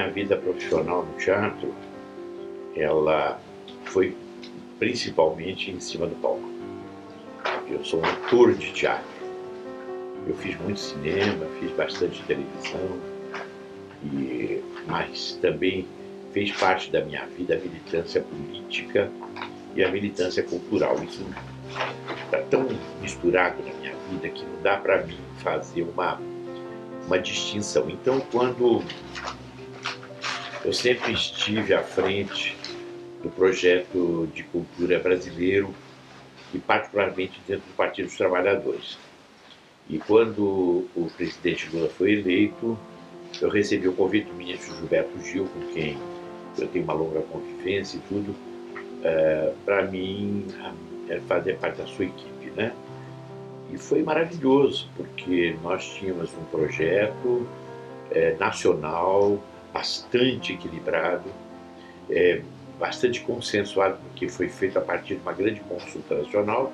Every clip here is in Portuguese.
minha vida profissional no teatro, ela foi principalmente em cima do palco. Eu sou um ator de teatro. Eu fiz muito cinema, fiz bastante televisão, mas também fez parte da minha vida a militância política e a militância cultural. Isso está tão misturado na minha vida que não dá para mim fazer uma distinção. Então, quando eu sempre estive à frente do projeto de cultura brasileiro e particularmente dentro do Partido dos Trabalhadores. E quando o presidente Lula foi eleito, eu recebi o convite do ministro Gilberto Gil, com quem eu tenho uma longa convivência e tudo, para mim fazer parte da sua equipe, né? E foi maravilhoso, porque nós tínhamos um projeto nacional bastante equilibrado, bastante consensuado, porque foi feito a partir de uma grande consulta nacional.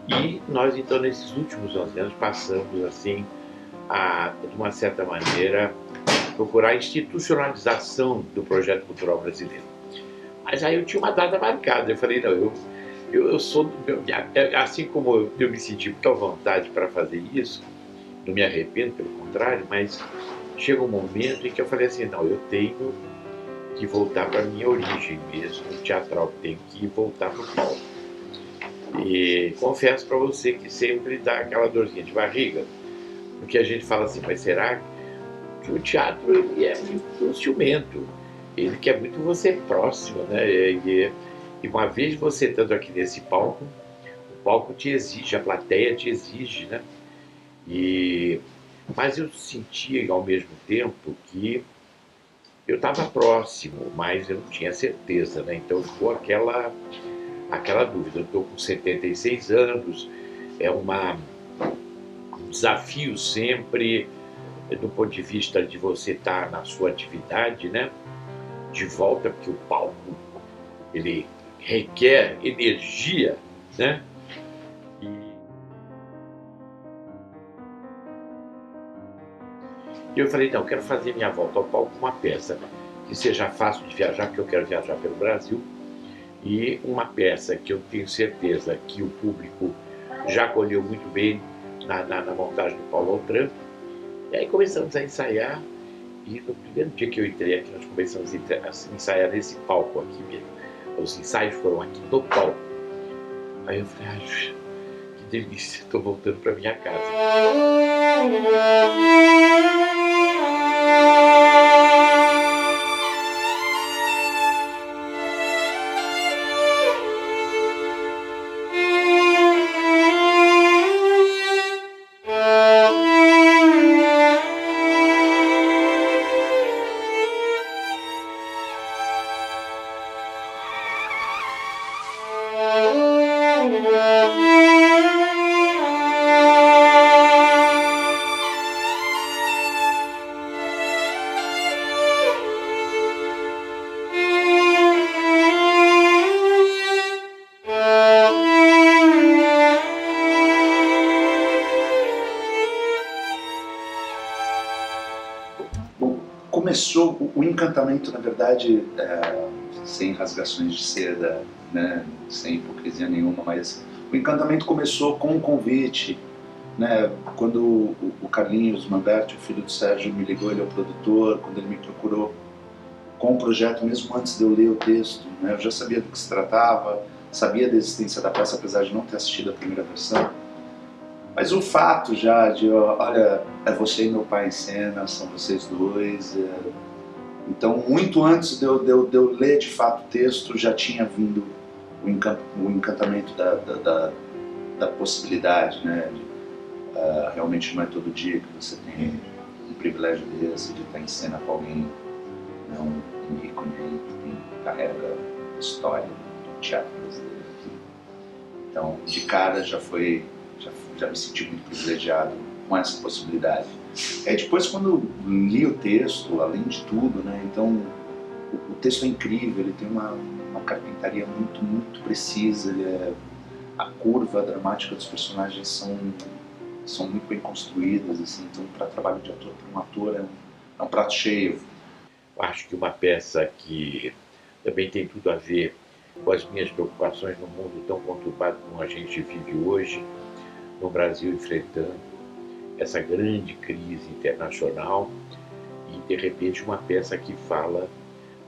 E nós, então, nesses últimos 11 anos, passamos, assim, de uma certa maneira, procurar a institucionalização do projeto cultural brasileiro. Mas aí eu tinha uma data marcada. Eu falei, não, eu sou... assim como eu me senti muito à vontade para fazer isso, não me arrependo, pelo contrário, mas chega um momento em que eu falei assim, não, eu tenho que voltar para a minha origem mesmo, teatral, tenho que voltar para o palco. E confesso para você que sempre dá aquela dorzinha de barriga, porque a gente fala assim, mas será que o teatro ele é muito um ciumento, ele quer muito você próximo, né? E uma vez você estando aqui nesse palco, o palco te exige, a plateia te exige, né? Mas eu sentia ao mesmo tempo que eu estava próximo, mas eu não tinha certeza, né? Então ficou aquela dúvida. Eu estou com 76 anos, é um desafio sempre, do ponto de vista de você estar na sua atividade, né? De volta, porque o palco, ele requer energia, né? E eu falei, não, eu quero fazer minha volta ao palco com uma peça que seja fácil de viajar, porque eu quero viajar pelo Brasil, e uma peça que eu tenho certeza que o público já acolheu muito bem na montagem do Paulo Autran. E aí começamos a ensaiar, e no primeiro dia que eu entrei aqui, nós começamos a ensaiar nesse palco aqui mesmo. Os ensaios foram aqui no palco. Aí eu falei, ai, que delícia, estou voltando para minha casa. Começou o encantamento, na verdade, sem rasgações de seda, né, sem hipocrisia nenhuma, mas o encantamento começou com um convite, né, quando o Carlinhos Mamberti, o filho do Sérgio, me ligou, ele é o produtor, quando ele me procurou com o projeto, mesmo antes de eu ler o texto, né, eu já sabia do que se tratava, sabia da existência da peça, apesar de não ter assistido a primeira versão. Mas o fato já de, olha, é você e meu pai em cena, são vocês dois. Então, muito antes de eu ler de fato o texto, já tinha vindo o encantamento da possibilidade, né? Realmente não é todo dia que você tem um privilégio desse, de estar em cena com alguém, né? Um ícone aí que carrega a história do teatro brasileiro aqui. Então, de cara já me senti muito privilegiado com essa possibilidade. Depois, quando eu li o texto, além de tudo, né, então o texto é incrível, ele tem uma carpintaria muito, muito precisa, a curva dramática dos personagens são muito bem construídas, assim, então para trabalho de ator, para um ator é um prato cheio. Acho que uma peça que também tem tudo a ver com as minhas preocupações no mundo tão conturbado como a gente vive hoje, no Brasil enfrentando essa grande crise internacional, e de repente uma peça que fala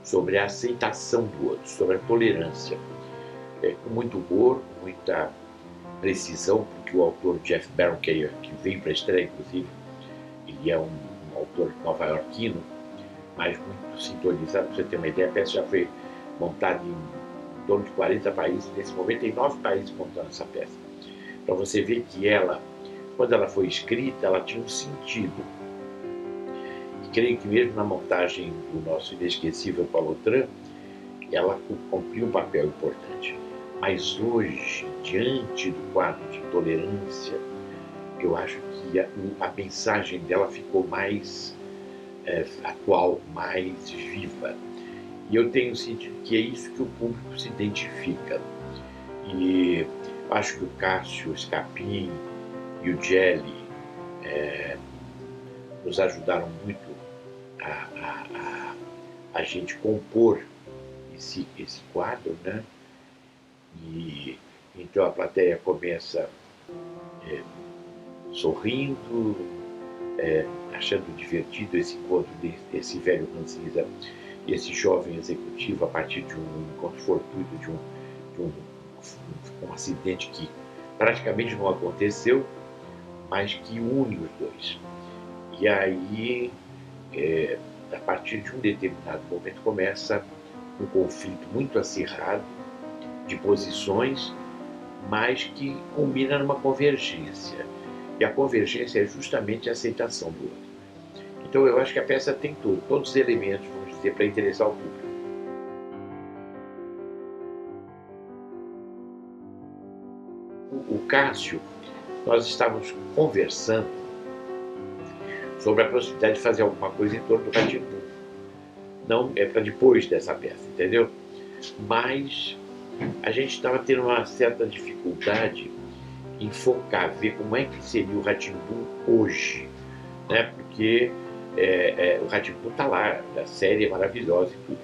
sobre a aceitação do outro, sobre a tolerância, com muito humor, muita precisão, porque o autor Jeff Barron, que veio para a estreia, inclusive, ele é um autor nova-iorquino, mas muito sintonizado. Para você ter uma ideia, a peça já foi montada em torno de 40 países, nesse momento tem 9 países montando essa peça. Para você ver que ela, quando ela foi escrita, ela tinha um sentido. E creio que mesmo na montagem do nosso inesquecível Paulo Tran, ela cumpriu um papel importante. Mas hoje, diante do quadro de tolerância, eu acho que a mensagem dela ficou mais atual, mais viva. E eu tenho sentido que é isso que o público se identifica. E acho que o Cássio Scapin e o Gelli nos ajudaram muito a gente compor esse quadro, né? E então a plateia começa sorrindo, achando divertido esse encontro desse velho ranzinza e esse jovem executivo a partir de um encontro fortuito, de um acidente que praticamente não aconteceu, mas que une os dois. E aí, a partir de um determinado momento, começa um conflito muito acirrado de posições, mas que culmina numa convergência. E a convergência é justamente a aceitação do outro. Então eu acho que a peça tem tudo, todos os elementos, vamos dizer, para interessar o público. O Cássio, nós estávamos conversando sobre a possibilidade de fazer alguma coisa em torno do Rá-Tim-Bum. Não é para depois dessa peça, entendeu? Mas a gente estava tendo uma certa dificuldade em focar, ver como é que seria o Rá-Tim-Bum hoje, né? Porque o Rá-Tim-Bum está lá, a série é maravilhosa e tudo.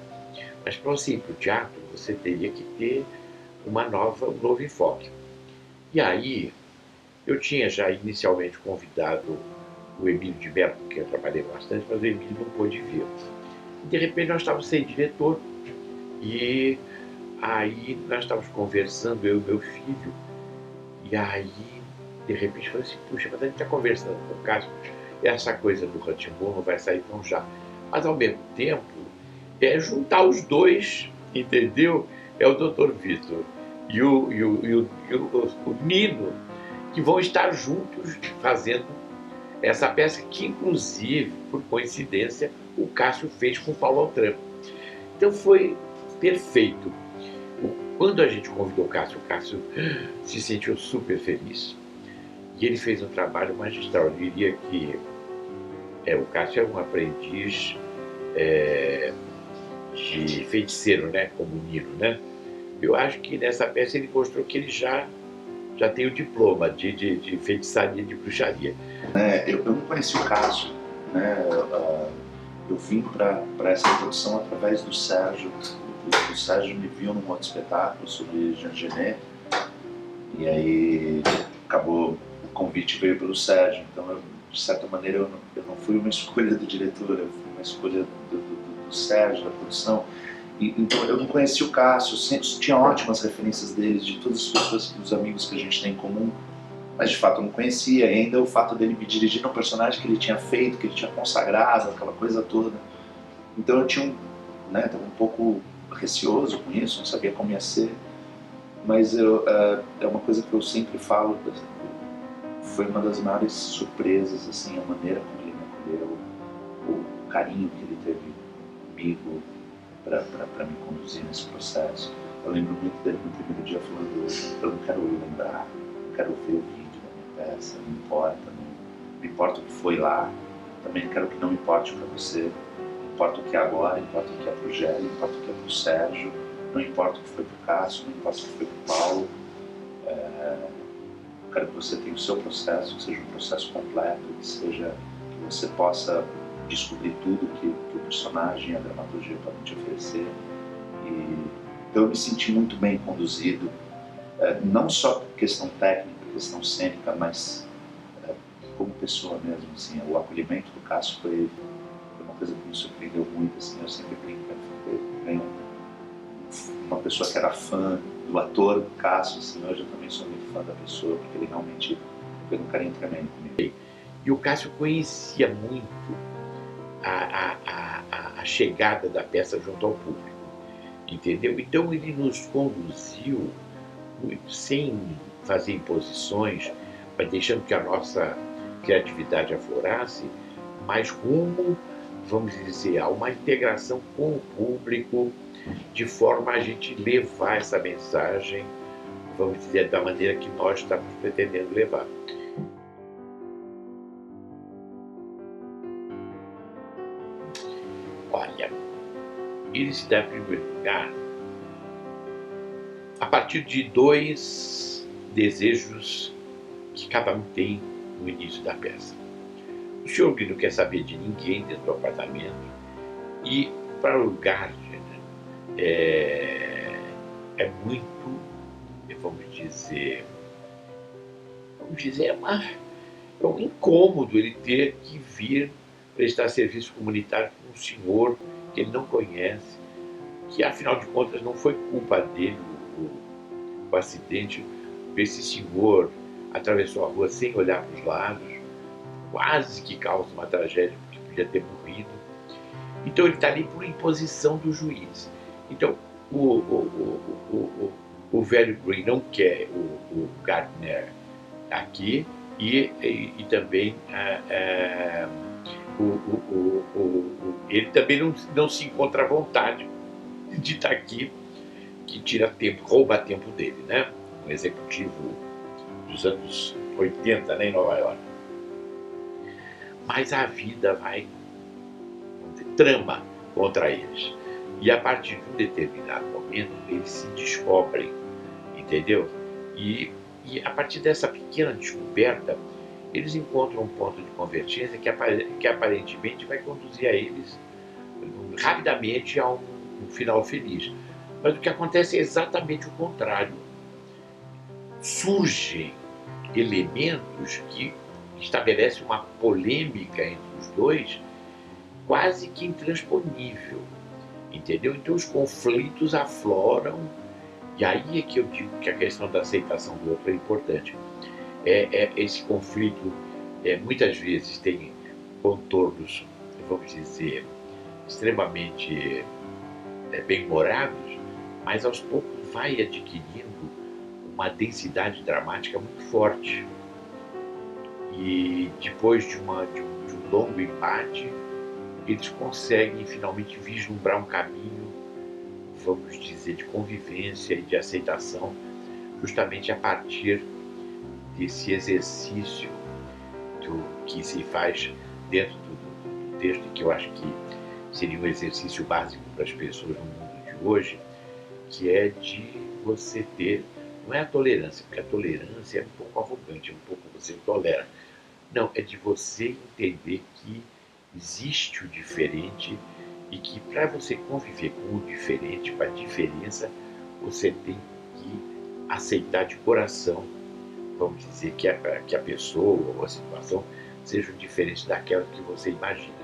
Mas para você ir para o teatro, você teria que ter um novo enfoque. E aí, eu tinha já inicialmente convidado o Emílio de Mello, que eu trabalhei bastante, mas o Emílio não pôde vir. E de repente nós estávamos sem diretor, e aí nós estávamos conversando, eu e meu filho, e aí, de repente, eu falei assim, puxa, mas a gente está conversando com o Cássio, essa coisa do Rá-Tim-Bum não vai sair tão já. Mas, ao mesmo tempo, juntar os dois, entendeu? É o Dr. Vitor e o Nino, que vão estar juntos fazendo essa peça que, inclusive, por coincidência, o Cássio fez com o Paulo Altran. Então foi perfeito. Quando a gente convidou o Cássio se sentiu super feliz. E ele fez um trabalho magistral. Eu diria que o Cássio é um aprendiz de feiticeiro, né? Como o Nino, né? Eu acho que nessa peça ele mostrou que ele já tem o diploma de feitiçaria, de bruxaria. Eu não conheci o Cássio, né? Eu vim para essa produção através do Sérgio. O Sérgio me viu num outro espetáculo sobre Jean Genet, e aí acabou, o convite veio pelo Sérgio. Então, de certa maneira, eu não fui uma escolha do diretor, eu fui uma escolha do Sérgio, da produção. Então eu não conheci o Cássio, sempre tinha ótimas referências dele, de todas as pessoas, dos amigos que a gente tem em comum, mas de fato eu não conhecia. E ainda o fato dele me dirigir a um personagem que ele tinha feito, que ele tinha consagrado, aquela coisa toda. Então eu tinha estava um pouco receoso com isso, não sabia como ia ser, mas é uma coisa que eu sempre falo, foi uma das maiores surpresas, assim, a maneira como ele me acolheu, o carinho que ele teve comigo para me conduzir nesse processo. Eu lembro muito dele no primeiro dia falando, eu não quero lembrar, eu quero ver o vídeo da minha peça, não importa o que foi lá, também quero que não importe para você. Não importa o que é agora, importa o que é pro Gelli, importa o que é pro Sérgio, não importa o que foi pro Cássio, não importa o que foi pro Paulo. Quero que você tenha o seu processo, que seja um processo completo, que você possa descobrir tudo que o personagem e a dramaturgia podem te oferecer. Então eu me senti muito bem conduzido, não só questão técnica, questão cênica, mas como pessoa mesmo, assim, o acolhimento do Cássio foi uma coisa que me surpreendeu muito, assim, eu sempre brinco, uma pessoa que era fã do ator Cássio, assim, hoje eu também sou muito fã da pessoa, porque ele realmente teve um carinho tremendo comigo. E o Cássio conhecia muito a chegada da peça junto ao público, entendeu? Então ele nos conduziu sem fazer imposições, mas deixando que a nossa criatividade aflorasse, mas rumo, vamos dizer, a uma integração com o público, de forma a gente levar essa mensagem, vamos dizer, da maneira que nós estamos pretendendo levar. Olha, ele se dá em primeiro lugar a partir de 2 desejos que cada um tem no início da peça. O senhor não quer saber de ninguém dentro do apartamento e para o Gardner é muito, vamos dizer, é um incômodo ele ter que vir prestar serviço comunitário com um senhor que ele não conhece, que afinal de contas não foi culpa dele o acidente. Esse senhor atravessou a rua sem olhar para os lados, quase que causa uma tragédia, porque podia ter morrido. Então ele está ali por imposição do juiz. Então o velho Green não quer o Gardner aqui e também ele também não se encontra à vontade de estar aqui, que tira tempo, rouba tempo dele, né? Um executivo dos anos 80, né, em Nova York. Mas a vida vai, trama contra eles. E a partir de um determinado momento, eles se descobrem, entendeu? E a partir dessa pequena descoberta, eles encontram um ponto de convergência que aparentemente vai conduzir a eles rapidamente a um final feliz. Mas o que acontece é exatamente o contrário. Surgem elementos que estabelecem uma polêmica entre os dois quase que intransponível, entendeu? Então os conflitos afloram, e aí é que eu digo que a questão da aceitação do outro é importante. Esse conflito muitas vezes tem contornos, vamos dizer, extremamente bem-humorados, mas aos poucos vai adquirindo uma densidade dramática muito forte. E depois de um longo embate, eles conseguem finalmente vislumbrar um caminho, vamos dizer, de convivência e de aceitação, justamente a partir desse exercício que se faz dentro do texto, que eu acho que seria um exercício básico para as pessoas no mundo de hoje, que é de você ter, não é a tolerância, porque a tolerância é um pouco arrogante, é um pouco você tolera. Não, é de você entender que existe o diferente e que para você conviver com o diferente, com a diferença, você tem que aceitar de coração, vamos dizer, que a pessoa ou a situação sejam diferentes daquela que você imagina.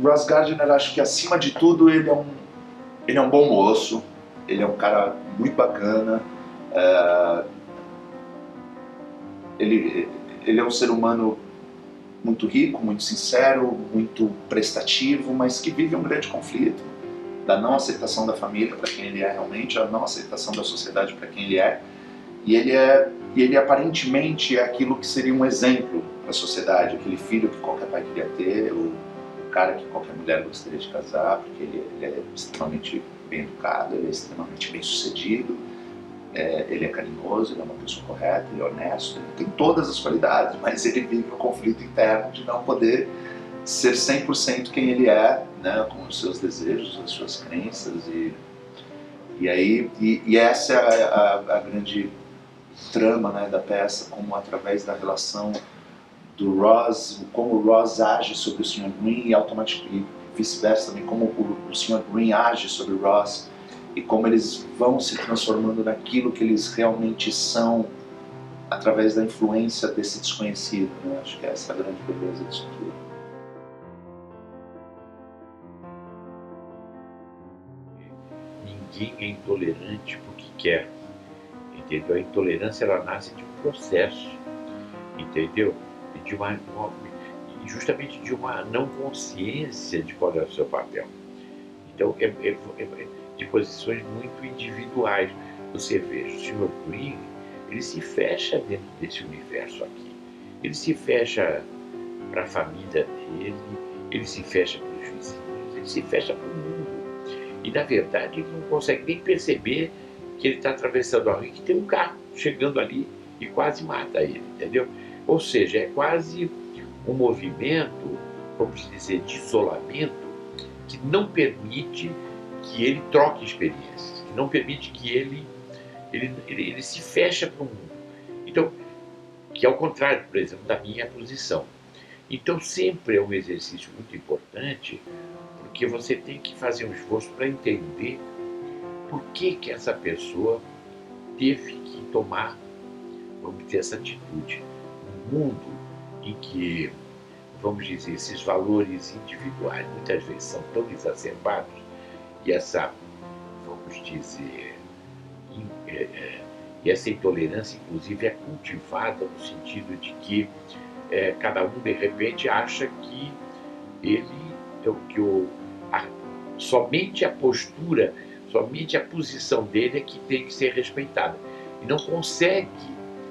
Ross Gardner, acho que acima de tudo ele é um bom moço, ele é um cara muito bacana, ele é um ser humano muito rico, muito sincero, muito prestativo, mas que vive um grande conflito da não aceitação da família para quem ele é realmente, a não aceitação da sociedade para quem ele é, e ele aparentemente é aquilo que seria um exemplo para a sociedade, aquele filho que qualquer pai queria ter, o cara que qualquer mulher gostaria de casar, porque ele é extremamente bem educado, ele é extremamente bem sucedido, ele é carinhoso, ele é uma pessoa correta, ele é honesto, ele tem todas as qualidades, mas ele vive um conflito interno de não poder ser 100% quem ele é, né, com os seus desejos, as suas crenças, e essa é a grande trama, né, da peça, como através da relação do Ross, como o Ross age sobre o Sr. Green e automaticamente vice-versa também, como o Sr. Green age sobre o Ross e como eles vão se transformando naquilo que eles realmente são através da influência desse desconhecido, né? Acho que essa é a grande beleza disso tudo. Ninguém é intolerante porque quer, entendeu? A intolerância, ela nasce de um processo, entendeu? Justamente de uma não consciência de qual é o seu papel. Então, de posições muito individuais. Você veja, o Sr. Green, ele se fecha dentro desse universo aqui. Ele se fecha para a família dele, ele se fecha para os vizinhos, ele se fecha para o mundo. E, na verdade, ele não consegue nem perceber que ele está atravessando a rua e que tem um carro chegando ali e quase mata ele, entendeu? Ou seja, é quase um movimento, vamos dizer, de isolamento, que não permite que ele troque experiências, que não permite que ele se fecha para o mundo. Então, que é o contrário, por exemplo, da minha posição. Então, sempre é um exercício muito importante, porque você tem que fazer um esforço para entender por que essa pessoa teve que tomar, vamos dizer, essa atitude. Um mundo em que, vamos dizer, esses valores individuais muitas vezes são tão exacerbados e essa, vamos dizer, e essa intolerância, inclusive, é cultivada no sentido de que cada um, de repente, acha que somente a postura, somente a posição dele é que tem que ser respeitada. E não consegue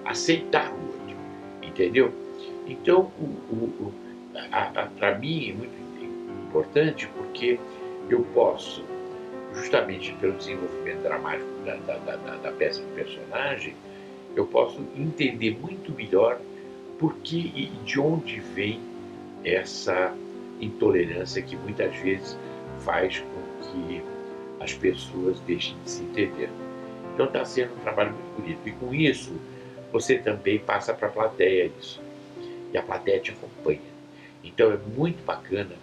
aceitar o outro, entendeu? Então, para mim é muito importante porque eu posso, justamente pelo desenvolvimento dramático da peça do personagem, eu posso entender muito melhor por que e de onde vem essa intolerância que muitas vezes faz com que as pessoas deixem de se entender. Então está sendo um trabalho muito bonito. E com isso, você também passa para a plateia isso. E a plateia te acompanha. Então é muito bacana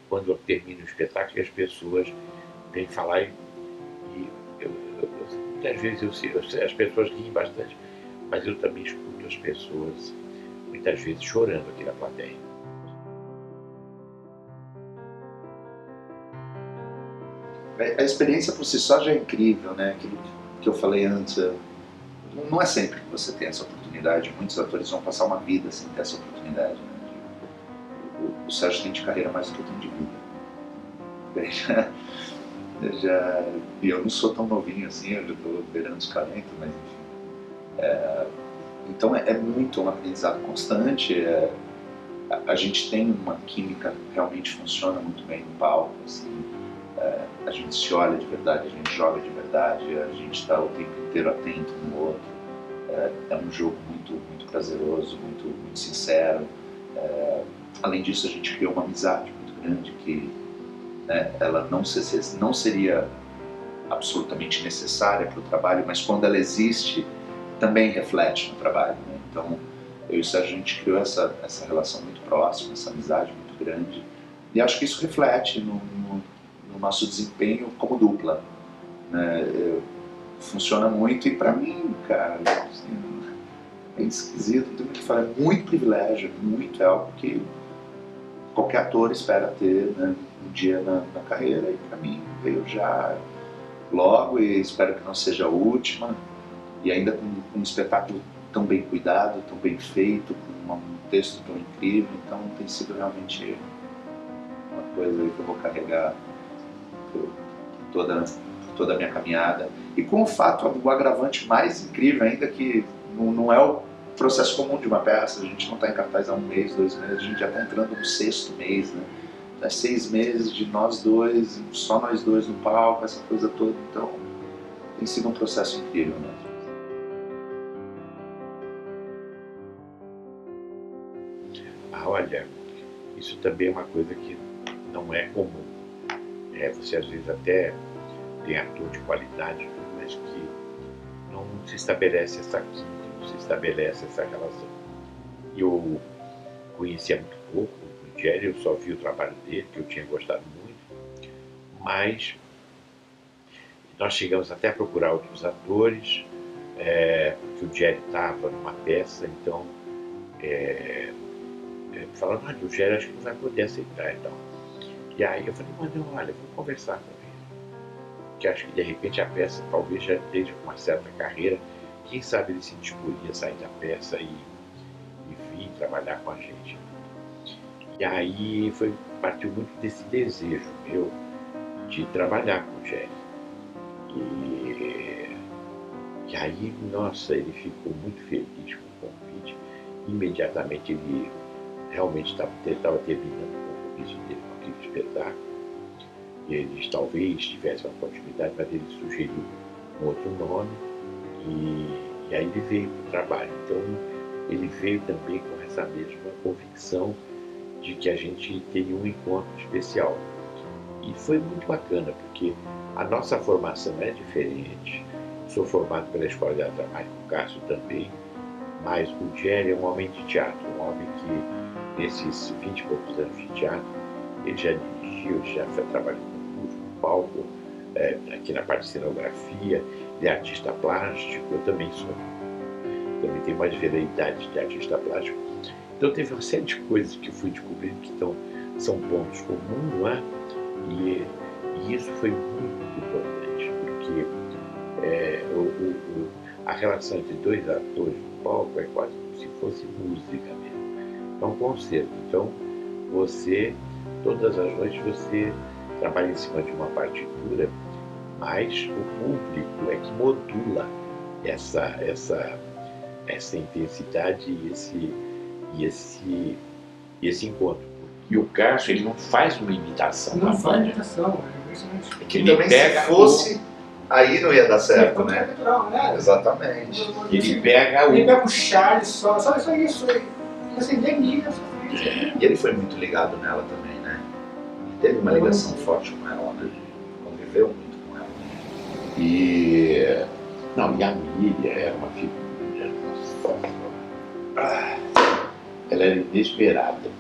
quando termina o espetáculo e as pessoas vêm falar muitas vezes as pessoas riem bastante, mas eu também escuto as pessoas muitas vezes chorando aqui na plateia. A experiência por si só já é incrível, né? Aquilo que eu falei antes, não é sempre que você tem essa oportunidade. Muitos atores vão passar uma vida sem ter essa oportunidade, né? O Sérgio tem de carreira mais do que eu tenho de vida. E eu não sou tão novinho assim, eu já estou beirando os 40, mas enfim. Então é muito um aprendizado constante. A gente tem uma química que realmente funciona muito bem no palco, assim. A gente se olha de verdade, a gente joga de verdade, a gente está o tempo inteiro atento um no outro. É um jogo muito, muito prazeroso, muito, muito sincero. Além disso, a gente criou uma amizade muito grande que, né, ela não seria absolutamente necessária para o trabalho, mas quando ela existe, também reflete no trabalho, né? Então, eu e o Sérgio, a gente criou essa relação muito próxima, essa amizade muito grande, e acho que isso reflete no nosso desempenho como dupla, né? Funciona muito, e para mim, cara, assim, é esquisito, não tem muito o que falar, é muito privilégio, é algo que qualquer ator espera ter, né, um dia na carreira, e para mim veio já logo, e espero que não seja a última, e ainda com um espetáculo tão bem cuidado, tão bem feito, com um texto tão incrível. Então tem sido realmente uma coisa que eu vou carregar por toda a minha caminhada. E com o fato, o agravante mais incrível ainda, que não é o processo comum de uma peça, a gente não está em cartaz há 1 mês, 2 meses, a gente já está entrando no 6º mês, né? É 6 meses de nós dois, só nós dois no palco, essa coisa toda, então tem sido um processo incrível mesmo. Olha, isso também é uma coisa que não é comum. Você às vezes até tem ator de qualidade, mas que não se estabelece essa química, não se estabelece essa relação. Eu conhecia muito pouco o Jerry, eu só vi o trabalho dele, que eu tinha gostado muito, mas nós chegamos até a procurar outros atores, porque o Jerry estava numa peça, então falando, olha, o Jerry acho que não vai poder aceitar e tal. E aí eu falei, mas não, olha, vamos conversar com ele. Que acho que de repente a peça talvez já esteja com uma certa carreira, quem sabe ele se disporia a sair da peça e vir trabalhar com a gente. E aí partiu muito desse desejo meu de trabalhar com o Jerry. E aí, nossa, ele ficou muito feliz com o convite. Imediatamente ele realmente estava terminando o compromisso dele com aquele espetáculo. E eles talvez tivessem uma continuidade, mas ele sugeriu um outro nome. E aí ele veio para o trabalho. Então ele veio também com essa mesma convicção de que a gente teria um encontro especial. E foi muito bacana, porque a nossa formação é diferente. Sou formado pela Escola de Arte Dramática, o Cássio também, mas o Jerry é um homem de teatro, um homem que, nesses 20 e poucos anos de teatro, ele já dirigiu, já trabalhou com público, no palco, aqui na parte de cenografia, ele é artista plástico, eu também sou. Também tenho mais veleidade de artista plástico. Então teve uma série de coisas que eu fui descobrindo que são pontos comuns, não é? E isso foi muito importante, porque a relação entre 2 atores no palco é quase como se fosse música mesmo. É um concerto. Então, todas as noites você trabalha em cima de uma partitura, mas o público é que modula essa intensidade e esse encontro. E o Cássio, ele não faz uma imitação. Não faz imitação, é que ele pega, se fosse, aí não ia dar certo, né? Natural, né? Exatamente. Ele pega o Charles, só isso aí. Assim, e ele foi muito ligado nela também, né? Ele teve uma ligação forte com ela, né? Conviveu muito com ela. E a Miriam era uma figura, nossa, ela era inesperada.